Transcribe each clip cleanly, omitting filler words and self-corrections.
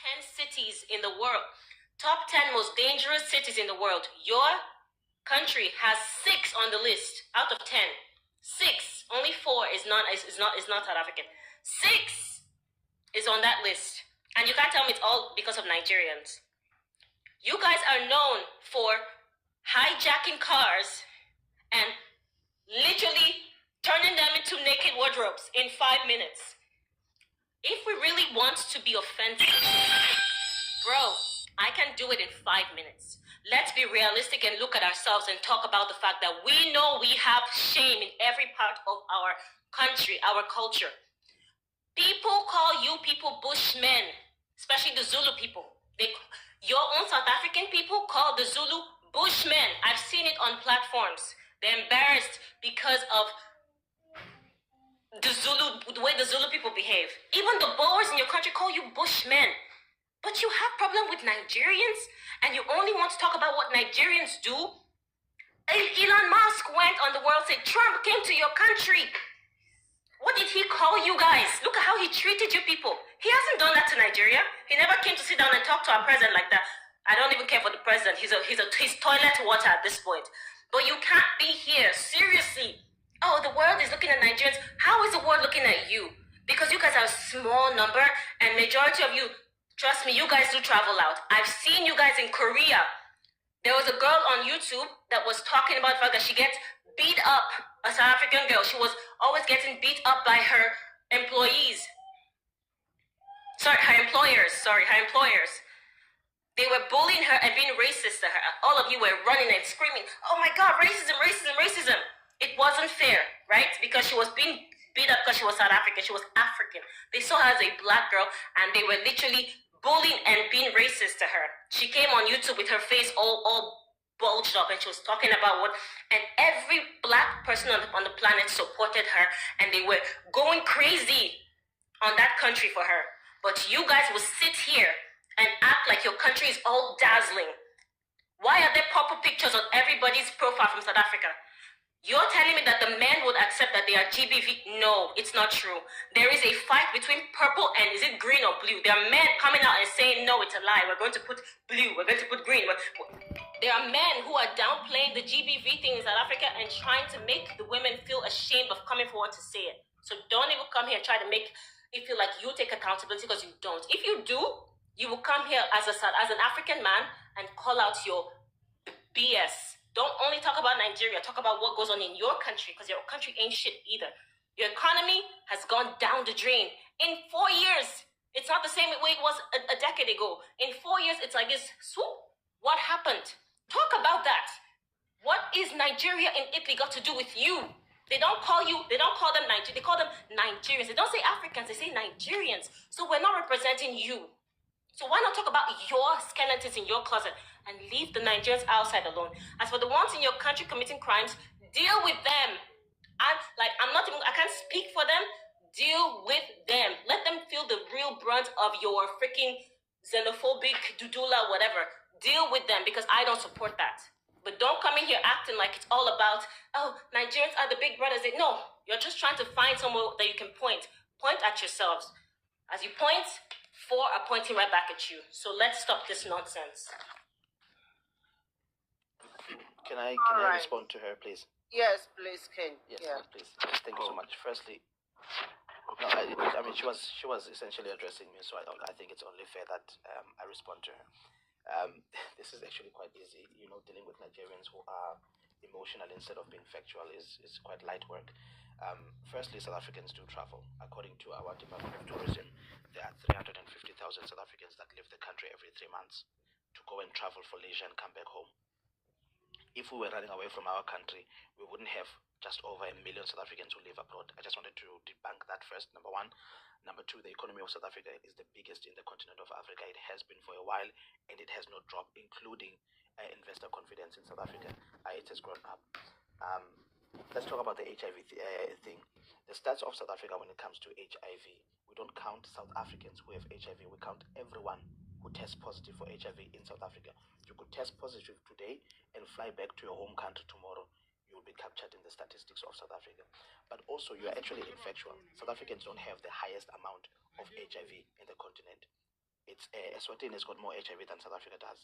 10 cities in the world. Top 10 most dangerous cities in the world. Your country has 6 on the list out of 10. 6. Only 4 is not South African. 6 is on that list. And you can't tell me it's all because of Nigerians. You guys are known for hijacking cars and literally turning them into naked wardrobes in 5 minutes. If we really want to be offensive, bro, I can do it in 5 minutes. Let's be realistic and look at ourselves and talk about the fact that we know we have shame in every part of our country, our culture. People call you people Bushmen, especially the Zulu people. Your own South African people call the Zulu Bushmen. I've seen it on platforms. They're embarrassed because of the way the Zulu people behave. Even the Boers in your country call you Bushmen. But you have problem with Nigerians, and you only want to talk about what Nigerians do? Elon Musk went on the world, said Trump came to your country. What did he call you guys? Look at how he treated you people. He hasn't done that to Nigeria. He never came to sit down and talk to our president like that. I don't even care for the president. He's toilet water at this point. But you can't be here. Seriously. Oh, the world is looking at Nigerians. How is the world looking at you? Because you guys are a small number, and majority of you, trust me, you guys do travel out. I've seen you guys in Korea. There was a girl on YouTube that was talking about the fact that she gets beat up, a South African girl. She was always getting beat up by her employees. Her employers. They were bullying her and being racist to her. All of you were running and screaming, oh my God, racism, racism, racism. It wasn't fair, right? Because she was being beat up because she was South African. She was African. They saw her as a black girl, and they were literally bullying and being racist to her. She came on YouTube with her face all bulged up, and she was talking about and every black person on the planet supported her, and they were going crazy on that country for her. But you guys will sit here and act like your country is all dazzling. Why are there purple pictures on everybody's profile from South Africa? You're telling me that the men would accept that they are GBV? No, it's not true. There is a fight between purple and is it green or blue? There are men coming out and saying, no, it's a lie. We're going to put blue. We're going to put green. There are men who are downplaying the GBV thing in South Africa and trying to make the women feel ashamed of coming forward to say it. So don't even come here and try to make it feel like you take accountability, because you don't. If you do, you will come here as an African man and call out your BS. Don't only talk about Nigeria, talk about what goes on in your country, because your country ain't shit either. Your economy has gone down the drain. In 4 years, it's not the same way it was a decade ago. In 4 years, it's like this, swoop. What happened? Talk about that. What is Nigeria and Italy got to do with you? They don't call them Nigerians, they call them Nigerians. They don't say Africans, they say Nigerians. So we're not representing you. So why not talk about your skeletons in your closet and leave the Nigerians outside alone? As for the ones in your country committing crimes, deal with them. I can't speak for them. Deal with them. Let them feel the real brunt of your freaking xenophobic dudula, whatever. Deal with them, because I don't support that. But don't come in here acting like it's all about, oh, Nigerians are the big brothers. No, you're just trying to find somewhere that you can point. Point at yourselves. As you point, 4 are pointing right back at you. So let's stop this nonsense. Can I respond to her, please? Yes, please, Ken. Yes, please. Thank you so much. Firstly, no, I mean, she was essentially addressing me, so I think it's only fair that I respond to her. This is actually quite easy. Dealing with Nigerians who are emotional instead of being factual is quite light work. Firstly, South Africans do travel. According to our Department of Tourism, there are 350,000 South Africans that leave the country every 3 months to go and travel for leisure and come back home. If we were running away from our country, we wouldn't have just over 1 million South Africans who live abroad. I just wanted to debunk that first, number one. Number two, the economy of South Africa is the biggest in the continent of Africa. It has been for a while, and it has not dropped, including investor confidence in South Africa. It has grown up. Let's talk about the HIV thing. The stats of South Africa when it comes to HIV, we don't count South Africans who have HIV. We count everyone who tests positive for HIV in South Africa. You could test positive today and fly back to your home country tomorrow. You will be captured in the statistics of South Africa. But also, you are actually infectious. South Africans don't have the highest amount of HIV in the continent. It's Eswatini has got more HIV than South Africa does.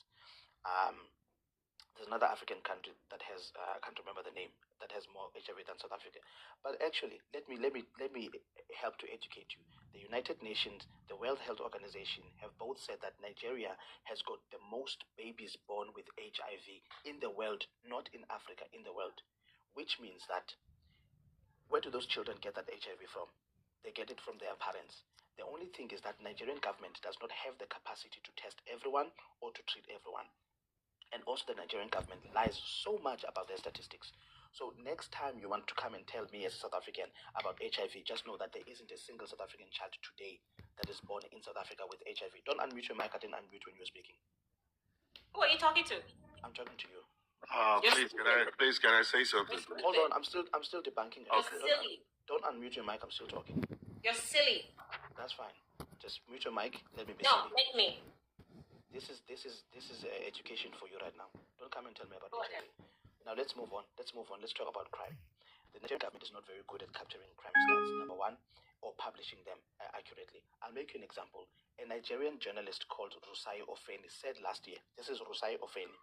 There's another African country that has I can't remember the name, that has more HIV than South Africa. But actually, let me help to educate you. The United Nations, the World Health Organization have both said that Nigeria has got the most babies born with HIV in the world, not in Africa, in the world. Which means that where do those children get that HIV from? They get it from their parents. The only thing is that Nigerian government does not have the capacity to test everyone or to treat everyone. And also the Nigerian government lies so much about their statistics. So next time you want to come and tell me as a South African about HIV, just know that there isn't a single South African child today that is born in South Africa with HIV. Don't unmute your mic. I didn't unmute when you were speaking. Who are you talking to? I'm talking to you. Please, can I say something? Hold on, I'm still debunking it. You're silly. Don't unmute your mic. I'm still talking. You're silly. That's fine. Just mute your mic. Let me be No, silly. make me. This is education for you right now. Don't come and tell me about Go HIV. ahead. Now let's move on. Let's talk about crime. The Nigerian government is not very good at capturing crime stats, number one, or publishing them accurately. I'll make you an example. A Nigerian journalist called Rusai Ofeni said last year, this is Rusai Ofeni,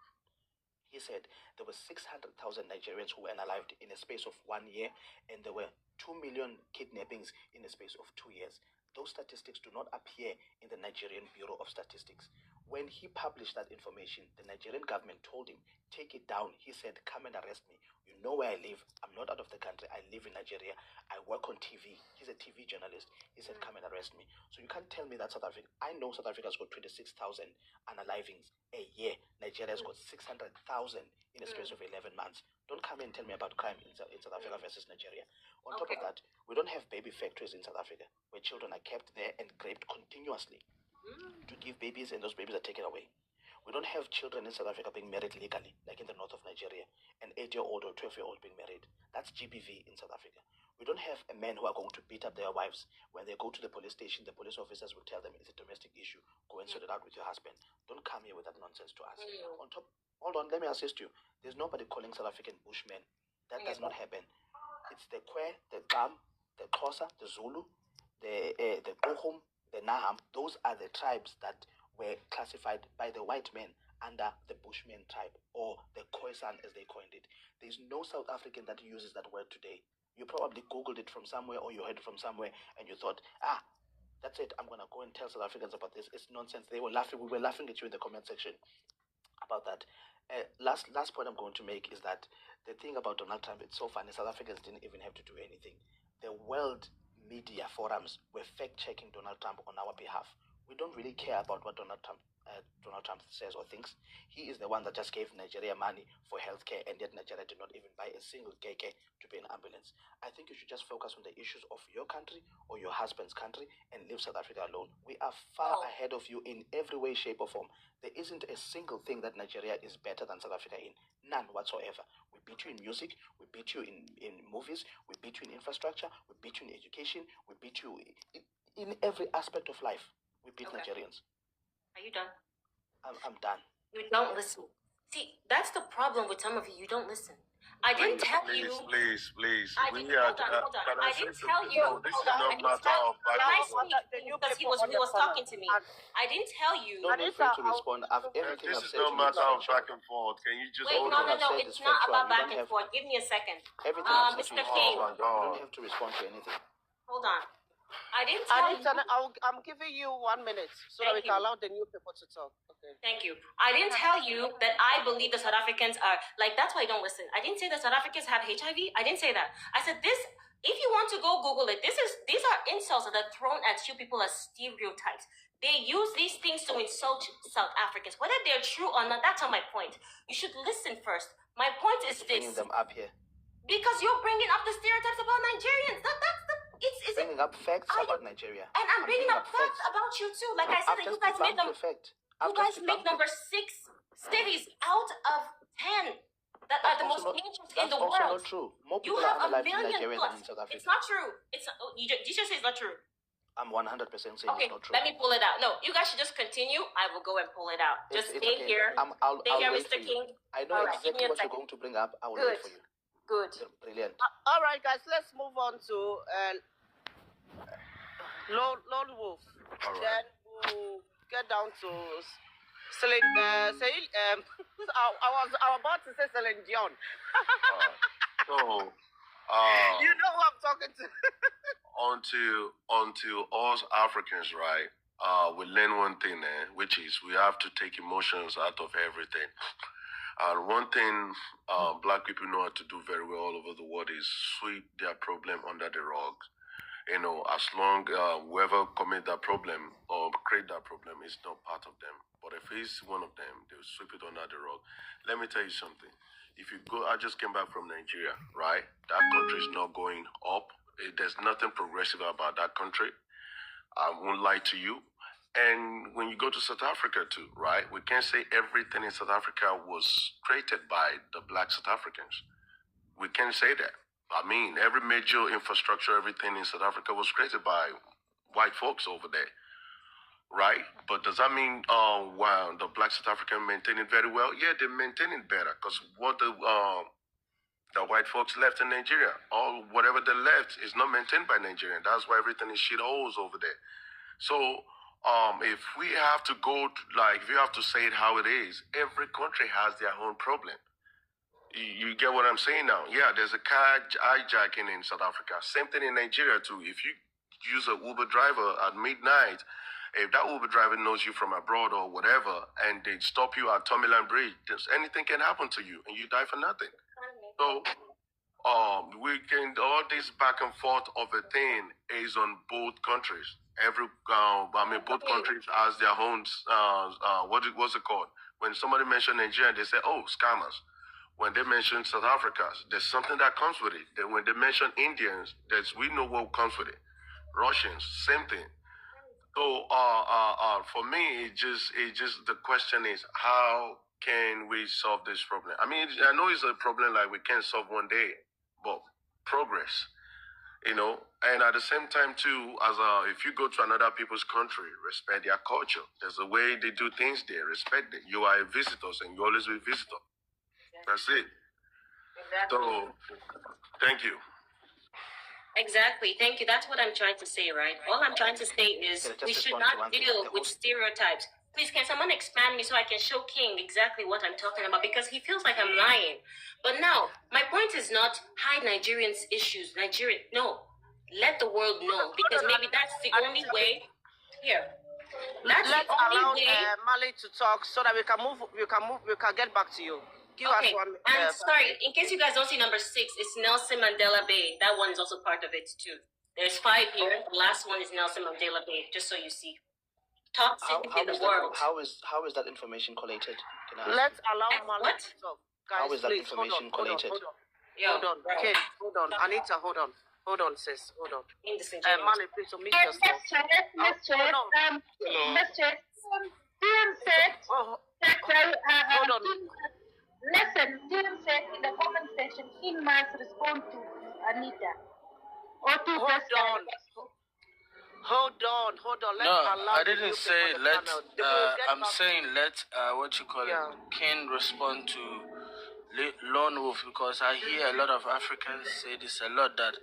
he said there were 600,000 Nigerians who were unalived in a space of 1 year, and there were 2 million kidnappings in a space of 2 years. Those statistics do not appear in the Nigerian Bureau of Statistics. When he published that information, the Nigerian government told him, take it down. He said, come and arrest me. You know where I live. I'm not out of the country. I live in Nigeria. I work on TV. He's a TV journalist. He said, come and arrest me. So you can't tell me that South Africa, I know South Africa's got 26,000 unalivings a year. Nigeria's got 600,000 in a space of 11 months. Don't come and tell me about crime in South Africa versus Nigeria. On top of that, we don't have baby factories in South Africa where children are kept there and raped continuously to give babies, and those babies are taken away. We don't have children in South Africa being married legally, like in the north of Nigeria, an 8-year-old or 12-year-old being married. That's GBV in South Africa. We don't have men who are going to beat up their wives. When they go to the police station, the police officers will tell them it's a domestic issue. Go and sort it out with your husband. Don't come here with that nonsense to us. On top, hold on, let me assist you. There's nobody calling South African Bushmen. That does not happen. It's the Kwe, the Gam, the Xhosa, the Zulu, the Bochum, the Naham. Those are the tribes that were classified by the white men under the Bushman tribe, or the Khoisan as they coined it. There's no South African that uses that word today. You probably Googled it from somewhere, or you heard it from somewhere, and you thought, that's it, I'm going to go and tell South Africans about this. It's nonsense. They were laughing. We were laughing at you in the comment section about that. Last point I'm going to make is that the thing about Donald Trump, it's so funny, South Africans didn't even have to do anything. The world media forums were fact-checking Donald Trump on our behalf. We don't really care about what Donald Trump says or thinks. He is the one that just gave Nigeria money for healthcare, and yet Nigeria did not even buy a single keke to be an ambulance. I think you should just focus on the issues of your country or your husband's country and leave South Africa alone. We are far ahead of you in every way, shape, or form. There isn't a single thing that Nigeria is better than South Africa in. None whatsoever. We beat you in music, we beat you in movies, we beat you in infrastructure, we beat you in education, we beat you in every aspect of life. We beat Nigerians. Are you done? I'm done. You don't listen. See, that's the problem with some of you. You don't listen. I didn't tell you. Please. I didn't, hold on. I didn't tell you. No, this is not matter of back Can I and forth. speak? Because he was talking to me. I didn't tell you. Don't be afraid to respond. Everything This I've is said no to you matter of is back and forth. Can you just Wait, hold no, on? it's not about back and forth. Give me a second. Everything I've said to Mr. you is King. Oh my factual. You God. don't have to respond to anything. Hold on. I didn't tell you. I'm giving you 1 minute so Thank that we you. can allow the new people to talk. Okay. Thank you. I didn't tell you that I believe the South Africans are like. That's why you don't listen. I didn't say that South Africans have HIV. I didn't say that. I said this. If you want to go Google it, these are insults that are thrown at you people as stereotypes. They use these things to insult South Africans, whether they're true or not. That's not my point. You should listen first. My point is Bringing this: them up here. because you're bringing up the stereotypes about Nigerians. That's the. Is it? Bringing up facts Are you- about Nigeria. And I'm bringing up facts about you too. Like I said, I've that you just guys made debunked them. your fact. You I've guys just make debunked number it. 6 cities out of 10 that are the most Also not- dangerous in That's the also world. not true. More You people have are a alive in million Nigeria plus. than in South Africa. It's not true. It's did you just say it's not true? I'm 100% saying Okay, it's not true. let me pull it out. No, you guys should just continue. I will go and pull it out. Just It's stay okay. here. I'll Stay here, wait Mr. for you. King. I know All right, give exactly me a what you're second. going to bring up. I will Good. wait for you. Good. Brilliant. All right, guys, let's move on to Lone Wolf. All right. Then we'll get down to Celine. I was about to say Celine Dion. So, You know who I'm talking to. onto us Africans, right? We learn one thing, which is we have to take emotions out of everything. And one thing black people know how to do very well all over the world is sweep their problem under the rug. You know, as long whoever commit that problem or create that problem is not part of them. But if he's one of them, they'll sweep it under the rug. Let me tell you something. If you go, I just came back from Nigeria, right? That country is not going up. There's nothing progressive about that country. I won't lie to you. And when you go to South Africa too, right? We can't say everything in South Africa was created by the black South Africans. We can't say that. I mean, every major infrastructure, everything in South Africa was created by white folks over there, right? But does that mean wow, the black South African maintain it very well? Yeah, they maintain it better because what the white folks left in Nigeria, or whatever they left, is not maintained by Nigeria. That's why everything is shit holes over there. So if we have to go if you have to say it how it is, every country has their own problem. You get what I'm saying now? Yeah, there's a car hijacking in South Africa. Same thing in Nigeria too. If you use an Uber driver at midnight, if that Uber driver knows you from abroad or whatever, and they stop you at Tomiland Bridge, anything can happen to you, and you die for nothing. So, we can all this back and forth of a thing is on both countries. Both countries has their own. What's it called? When somebody mentioned Nigeria, they say, "Oh, scammers." When they mention South Africa, there's something that comes with it. Then when they mention Indians, we know what comes with it. Russians, same thing. So for me, it just the question is, how can we solve this problem? I mean, I know it's a problem like we can't solve one day, but progress, you know. And at the same time too, if you go to another people's country, respect their culture. There's a way they do things there. Respect it. You are a visitor, and you always be a visitor. That's it. Exactly. So, thank you. Exactly. Thank you. That's what I'm trying to say, right? All I'm trying to say is Can I just we should respond to not one thing? deal The with host- stereotypes. Please, can someone expand me so I can show King exactly what I'm talking about? Because he feels like I'm lying. But no, my point is not hide Nigerians' issues. No. Let the world know. Because maybe that's the only way. Here. That's Let's the only allow way. Mali to talk so that we can get back to you. Give Okay, us one. and sorry, in case you guys don't see number 6, it's Nelson Mandela Bay. That one is also part of it too. There's 5 here. The last one is Nelson Mandela Bay, just so you see. Top How city in the is world. how is that information collated? Can I ask Let's you? allow And Mali what? to talk. Guys, How is that please, information collated? Yo, Hold on. bro. Okay, hold on. Anita, hold on. Hold on, sis. Hold on. Indisingenuous. Mali, please, so mute yourself. Dean said Oh, that hold on. Dean said in the comment section he must respond to Anita or to Hold on. Hold on. Let's No, allow I the didn't new say people to let. come out. They will get I'm back. saying let what you call Yeah. it, Ken respond to Lone Wolf, because I hear a lot of Africans say this a lot, that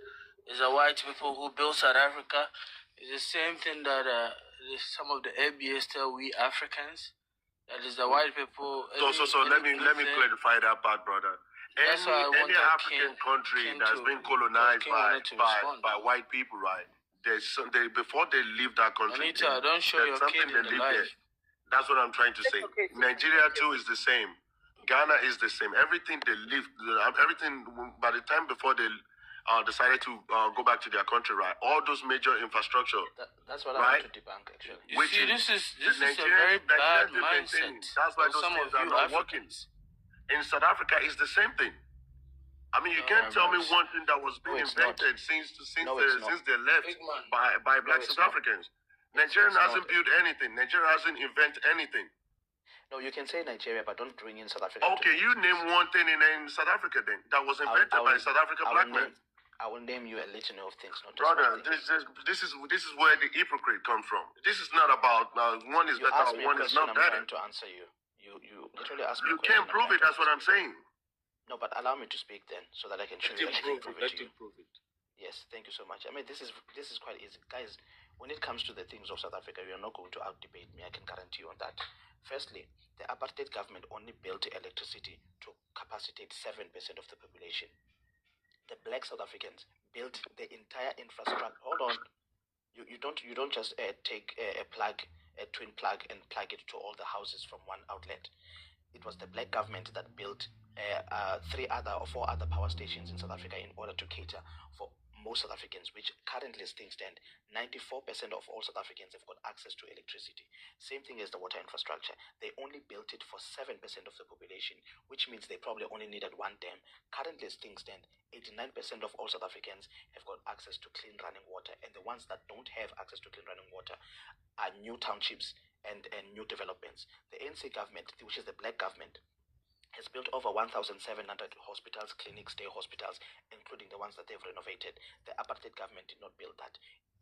it's the white people who built South Africa. It's the same thing that some of the ABS tell we Africans. That is the white people. So let me clarify that part, brother. That's why I Any wanted African Ken- country Ken that's to- been colonized Ken by wanted to respond. white people, right? Before they leave that country, Anita, don't show there's your something kid in they the live there. life. That's what I'm trying to say. Okay. Nigeria too is the same. Ghana is the same. Everything they live, everything by the time before they decided to go back to their country, right? All those major infrastructure. That's what I Right. want to debunk, actually. You Which see, is- this the is a Nigerians- very bad Nigerians are maintaining. mindset. That's why of those some things of are you not working. Africans. In South Africa, it's the same thing. I mean, you No, can't tell me Bruce. one thing that was being it's not. invented since No, it's not. they left Big man. by black it's South not. Africans. Nigeria it's hasn't not. built anything. Nigeria hasn't invented anything. No, you can say Nigeria, but don't bring in South Africa. Okay, you name one thing in South Africa then that was invented by South African black men. I will name you a litany of things, not just Brother, one thing. this is where the hypocrite come from. This is not about one is You better asked or me a one is question, not I'm better. trying to answer you. You literally asked me You a question. can't prove it. That's what I'm saying. No, but allow me to speak then, so that I can show you. I can prove it Let to you. him prove it. Yes, thank you so much. I mean, this is quite easy, guys. when it comes to the things of South Africa, you are not going to out-debate me, I can guarantee you on that. Firstly, the apartheid government only built electricity to capacitate 7% of the population. The black South Africans built the entire infrastructure. Hold on. You don't just take a twin plug and plug it to all the houses from one outlet. It was the black government that built 4 other power stations in South Africa in order to cater for most South Africans, which currently as things stand, 94% of all South Africans have got access to electricity. Same thing as the water infrastructure. They only built it for 7% of the population, which means they probably only needed 1 dam. Currently as things stand, 89% of all South Africans have got access to clean running water, and the ones that don't have access to clean running water are new townships and new developments. The ANC government, which is the black government, has built over 1,700 hospitals, clinics, day hospitals, including the ones that they've renovated. The apartheid government did not build that.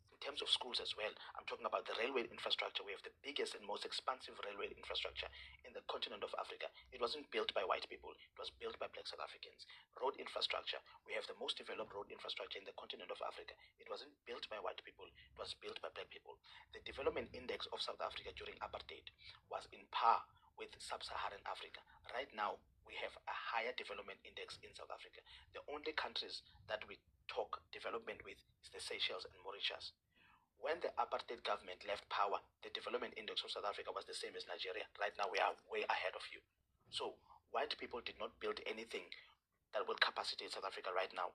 In terms of schools as well, I'm talking about the railway infrastructure. We have the biggest and most expansive railway infrastructure in the continent of Africa. It wasn't built by white people. It was built by black South Africans. Road infrastructure. We have the most developed road infrastructure in the continent of Africa. It wasn't built by white people. It was built by black people. The development index of South Africa during apartheid was in par with sub-Saharan Africa. Right now, we have a higher development index in South Africa. The only countries that we talk development with is the Seychelles and Mauritius. When the apartheid government left power, the development index of South Africa was the same as Nigeria. Right now, we are way ahead of you. So, white people did not build anything that will capacitate South Africa right now.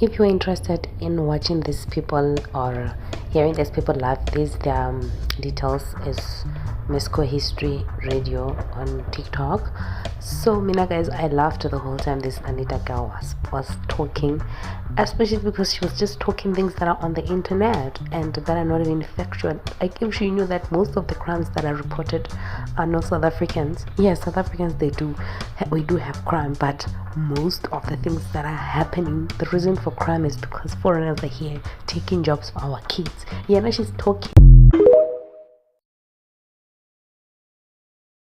If you're interested in watching these people or hearing these people live, their details is Mesco History Radio on TikTok. So Mina guys, I laughed the whole time this Anita girl was talking, especially because she was just talking things that are on the internet and that are not even factual. Like if she knew that most of the crimes that are reported are not South Africans. Yes, South Africans, we do have crime, but most of the things that are happening, the reason for crime is because foreigners are here taking jobs for our kids. Yeah, now she's talking